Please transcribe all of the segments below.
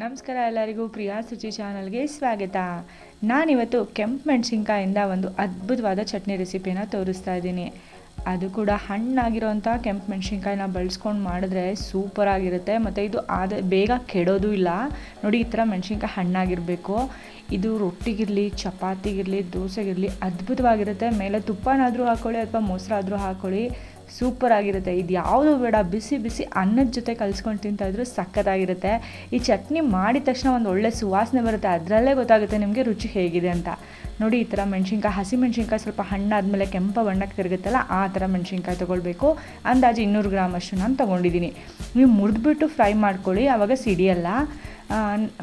ನಮಸ್ಕಾರ ಎಲ್ಲರಿಗೂ ಪ್ರಿಯಾ ಸುಚಿ ಚಾನಲ್ಗೆ ಸ್ವಾಗತ. ನಾನಿವತ್ತು ಕೆಂಪು ಮೆಣಸಿನ್ಕಾಯಿಂದ ಒಂದು ಅದ್ಭುತವಾದ ಚಟ್ನಿ ರೆಸಿಪಿನ ತೋರಿಸ್ತಾ ಇದ್ದೀನಿ. ಅದು ಕೂಡ ಹಣ್ಣಾಗಿರೋಂಥ ಕೆಂಪು ಮೆಣಸಿನ್ಕಾಯಿನ ಬಳಸ್ಕೊಂಡು ಮಾಡಿದ್ರೆ ಸೂಪರಾಗಿರುತ್ತೆ. ಮತ್ತು ಇದು ಬೇಗ ಕೆಡೋದು ಇಲ್ಲ. ನೋಡಿ, ಈ ಥರ ಮೆಣಸಿನ್ಕಾಯಿ ಹಣ್ಣಾಗಿರಬೇಕು. ಇದು ರೊಟ್ಟಿಗಿರಲಿ, ಚಪಾತಿಗಿರಲಿ, ದೋಸೆಗಿರಲಿ ಅದ್ಭುತವಾಗಿರುತ್ತೆ. ಮೇಲೆ ತುಪ್ಪನಾದರೂ ಹಾಕ್ಕೊಳ್ಳಿ ಅಥವಾ ಮೊಸರಾದರೂ ಹಾಕ್ಕೊಳ್ಳಿ, ಸೂಪರಾಗಿರುತ್ತೆ. ಇದು ಯಾವುದು ಬೇಡ, ಬಿಸಿ ಬಿಸಿ ಅನ್ನದ ಜೊತೆ ಕಲಿಸ್ಕೊಂಡು ತಿಂತಾಯಿದ್ರು ಸಖತ್ತಾಗಿರುತ್ತೆ. ಈ ಚಟ್ನಿ ಮಾಡಿದ ತಕ್ಷಣ ಒಂದು ಒಳ್ಳೆ ಸುವಾಸನೆ ಬರುತ್ತೆ. ಅದರಲ್ಲೇ ಗೊತ್ತಾಗುತ್ತೆ ನಿಮಗೆ ರುಚಿ ಹೇಗಿದೆ ಅಂತ. ನೋಡಿ, ಈ ಥರ ಮೆಣಸಿನ್ಕಾಯಿ, ಹಸಿ ಮೆಣಸಿನ್ಕಾಯಿ ಸ್ವಲ್ಪ ಹಣ್ಣಾದಮೇಲೆ ಕೆಂಪು ಬಣ್ಣಕ್ಕೆ ತಿರುಗುತ್ತಲ್ಲ, ಆ ಥರ ಮೆಣಸಿನ್ಕಾಯಿ ತೊಗೊಳ್ಬೇಕು. ಅಂದಾಜು 200 ಗ್ರಾಮ್ ಅಷ್ಟು ನಾನು ತೊಗೊಂಡಿದ್ದೀನಿ. ನೀವು ಮುರಿದ್ಬಿಟ್ಟು ಫ್ರೈ ಮಾಡ್ಕೊಳ್ಳಿ, ಆವಾಗ ಸಿಡಿಯಲ್ಲ.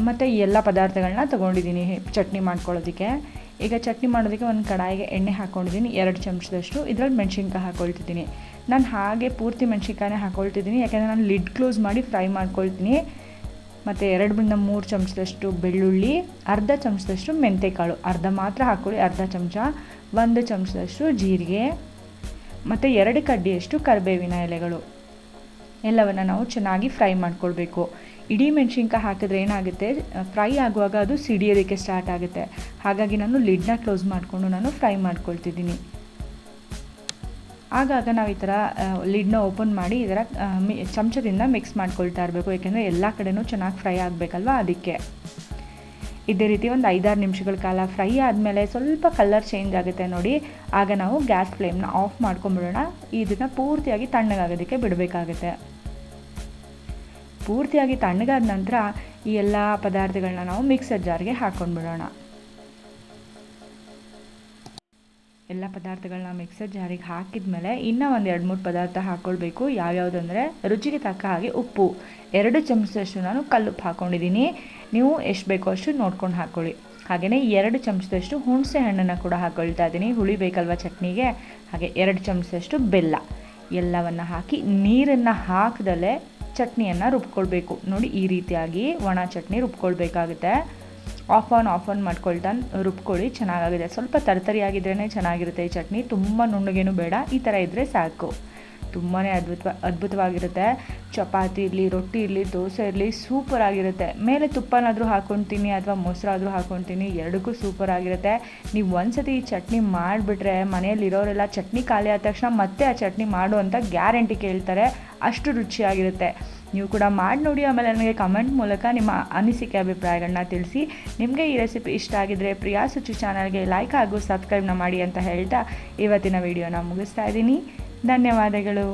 ಮತ್ತು ಎಲ್ಲ ಪದಾರ್ಥಗಳನ್ನ ತೊಗೊಂಡಿದ್ದೀನಿ ಚಟ್ನಿ ಮಾಡ್ಕೊಳ್ಳೋದಕ್ಕೆ. ಈಗ ಚಟ್ನಿ ಮಾಡೋದಕ್ಕೆ ಒಂದು ಕಡಾಯಿಗೆ ಎಣ್ಣೆ ಹಾಕ್ಕೊಂಡಿದ್ದೀನಿ, 2 ಚಮಚದಷ್ಟು. ಇದರಲ್ಲಿ ಮೆಣಸಿನ್ಕಾಯಿ ಹಾಕ್ಕೊಳ್ತಿದ್ದೀನಿ. ನಾನು ಹಾಗೆ ಪೂರ್ತಿ ಮೆಣಸಿನ್ಕಾಯಿನೇ ಹಾಕ್ಕೊಳ್ತಿದ್ದೀನಿ, ಯಾಕೆಂದರೆ ನಾನು ಲಿಡ್ ಕ್ಲೋಸ್ ಮಾಡಿ ಫ್ರೈ ಮಾಡ್ಕೊಳ್ತೀನಿ. ಮತ್ತು 2-3 ಚಮಚದಷ್ಟು ಬೆಳ್ಳುಳ್ಳಿ, ಅರ್ಧ ಚಮಚದಷ್ಟು ಮೆಂತೆಕಾಳು, ಅರ್ಧ ಮಾತ್ರ ಹಾಕ್ಕೊಳ್ಳಿ, ಅರ್ಧ ಚಮಚ. 1 ಚಮಚದಷ್ಟು ಜೀರಿಗೆ ಮತ್ತು 2 ಕಡ್ಡಿಯಷ್ಟು ಕರಿಬೇವಿನ ಎಲೆಗಳು. ಎಲ್ಲವನ್ನು ನಾವು ಚೆನ್ನಾಗಿ ಫ್ರೈ ಮಾಡ್ಕೊಳ್ಬೇಕು. ಇಡೀ ಮೆಣಸಿನ್ಕಾಯಿ ಹಾಕಿದ್ರೆ ಏನಾಗುತ್ತೆ, ಫ್ರೈ ಆಗುವಾಗ ಅದು ಸಿಡಿಯೋದಕ್ಕೆ ಸ್ಟಾರ್ಟ್ ಆಗುತ್ತೆ. ಹಾಗಾಗಿ ನಾನು ಲಿಡ್ನ ಕ್ಲೋಸ್ ಮಾಡಿಕೊಂಡು ನಾನು ಫ್ರೈ ಮಾಡ್ಕೊಳ್ತಿದ್ದೀನಿ. ಆಗಾಗ ನಾವು ಈ ಥರ ಲಿಡ್ನ ಓಪನ್ ಮಾಡಿ ಇದರ ಚಮಚದಿಂದ ಮಿಕ್ಸ್ ಮಾಡ್ಕೊಳ್ತಾ ಇರಬೇಕು, ಏಕೆಂದರೆ ಎಲ್ಲ ಕಡೆನೂ ಚೆನ್ನಾಗಿ ಫ್ರೈ ಆಗಬೇಕಲ್ವ, ಅದಕ್ಕೆ. ಇದೇ ರೀತಿ ಒಂದು 5-6 ನಿಮಿಷಗಳ ಕಾಲ ಫ್ರೈ ಆದಮೇಲೆ ಸ್ವಲ್ಪ ಕಲರ್ ಚೇಂಜ್ ಆಗುತ್ತೆ ನೋಡಿ, ಆಗ ನಾವು ಗ್ಯಾಸ್ ಫ್ಲೇಮ್ನ ಆಫ್ ಮಾಡ್ಕೊಂಬಿಡೋಣ. ಇದನ್ನು ಪೂರ್ತಿಯಾಗಿ ತಣ್ಣಗಾಗೋದಕ್ಕೆ ಬಿಡಬೇಕಾಗುತ್ತೆ. ಪೂರ್ತಿಯಾಗಿ ತಣ್ಣಗಾದ ನಂತರ ಈ ಎಲ್ಲ ಪದಾರ್ಥಗಳನ್ನ ನಾವು ಮಿಕ್ಸರ್ ಜಾರ್ಗೆ ಹಾಕ್ಕೊಂಡ್ಬಿಡೋಣ. ಎಲ್ಲ ಪದಾರ್ಥಗಳನ್ನ ಮಿಕ್ಸರ್ ಜಾರಿಗೆ ಹಾಕಿದ ಮೇಲೆ ಇನ್ನೂ ಒಂದು 2-3 ಪದಾರ್ಥ ಹಾಕ್ಕೊಳ್ಬೇಕು. ಯಾವ್ಯಾವುದಂದರೆ, ರುಚಿಗೆ ತಕ್ಕ ಹಾಗೆ ಉಪ್ಪು, 2 ಚಮಚದಷ್ಟು ನಾನು ಕಲ್ಲುಪ್ಪು ಹಾಕ್ಕೊಂಡಿದ್ದೀನಿ. ನೀವು ಎಷ್ಟು ಬೇಕೋ ಅಷ್ಟು ನೋಡ್ಕೊಂಡು ಹಾಕ್ಕೊಳ್ಳಿ. ಹಾಗೆಯೇ 2 ಚಮಚದಷ್ಟು ಹುಣಸೆ ಹಣ್ಣನ್ನು ಕೂಡ ಹಾಕ್ಕೊಳ್ತಾ ಇದ್ದೀನಿ, ಹುಳಿ ಬೇಕಲ್ವ ಚಟ್ನಿಗೆ. ಹಾಗೆ 2 ಚಮಚದಷ್ಟು ಬೆಲ್ಲ. ಎಲ್ಲವನ್ನು ಹಾಕಿ ನೀರನ್ನು ಹಾಕದಲ್ಲೇ ಚಟ್ನಿಯನ್ನು ರುಬ್ಕೊಳ್ಬೇಕು. ನೋಡಿ, ಈ ರೀತಿಯಾಗಿ ಒಣ ಚಟ್ನಿ ರುಬ್ಕೊಳ್ಬೇಕಾಗುತ್ತೆ. ಆಫ್ ಆನ್ ಮಾಡ್ಕೊಳ್ತಾ ರುಬ್ಕೊಳ್ಳಿ, ಚೆನ್ನಾಗಾಗಿದೆ. ಸ್ವಲ್ಪ ತರಿತರಿಯಾಗಿದ್ರೇ ಚೆನ್ನಾಗಿರುತ್ತೆ ಈ ಚಟ್ನಿ, ತುಂಬ ನುಣ್ಣಗೇನು ಬೇಡ, ಈ ಥರ ಇದ್ದರೆ ಸಾಕು. ತುಂಬಾ ಅದ್ಭುತವಾಗಿರುತ್ತೆ. ಚಪಾತಿ ಇರಲಿ, ರೊಟ್ಟಿ ಇರಲಿ, ದೋಸೆ ಇರಲಿ, ಸೂಪರಾಗಿರುತ್ತೆ. ಮೇಲೆ ತುಪ್ಪನಾದರೂ ಹಾಕ್ಕೊಳ್ತೀನಿ ಅಥವಾ ಮೊಸರಾದರೂ ಹಾಕ್ಕೊಳ್ತೀನಿ, ಎರಡಕ್ಕೂ ಸೂಪರಾಗಿರುತ್ತೆ. ನೀವು ಒಂದ್ಸತಿ ಈ ಚಟ್ನಿ ಮಾಡಿಬಿಟ್ರೆ ಮನೆಯಲ್ಲಿರೋರೆಲ್ಲ ಚಟ್ನಿ ಖಾಲಿ ಆದ ತಕ್ಷಣ ಮತ್ತೆ ಆ ಚಟ್ನಿ ಮಾಡು ಅಂತ ಗ್ಯಾರಂಟಿ ಕೇಳ್ತಾರೆ, ಅಷ್ಟು ರುಚಿಯಾಗಿರುತ್ತೆ. ನೀವು ಕೂಡ ಮಾಡಿ ನೋಡಿ, ಆಮೇಲೆ ನನಗೆ ಕಮೆಂಟ್ ಮೂಲಕ ನಿಮ್ಮ ಅನಿಸಿಕೆ ಅಭಿಪ್ರಾಯಗಳನ್ನ ತಿಳಿಸಿ. ನಿಮಗೆ ಈ ರೆಸಿಪಿ ಇಷ್ಟ ಆಗಿದ್ದರೆ ಪ್ರಿಯಾ ಸುಚಿ ಚಾನಲ್ಗೆ ಲೈಕ್ ಹಾಗೂ ಸಬ್ಸ್ಕ್ರೈಬ್ನ ಮಾಡಿ ಅಂತ ಹೇಳ್ತಾ ಇವತ್ತಿನ ವಿಡಿಯೋನ ಮುಗಿಸ್ತಾ ಇದ್ದೀನಿ. ಧನ್ಯವಾದಗಳು.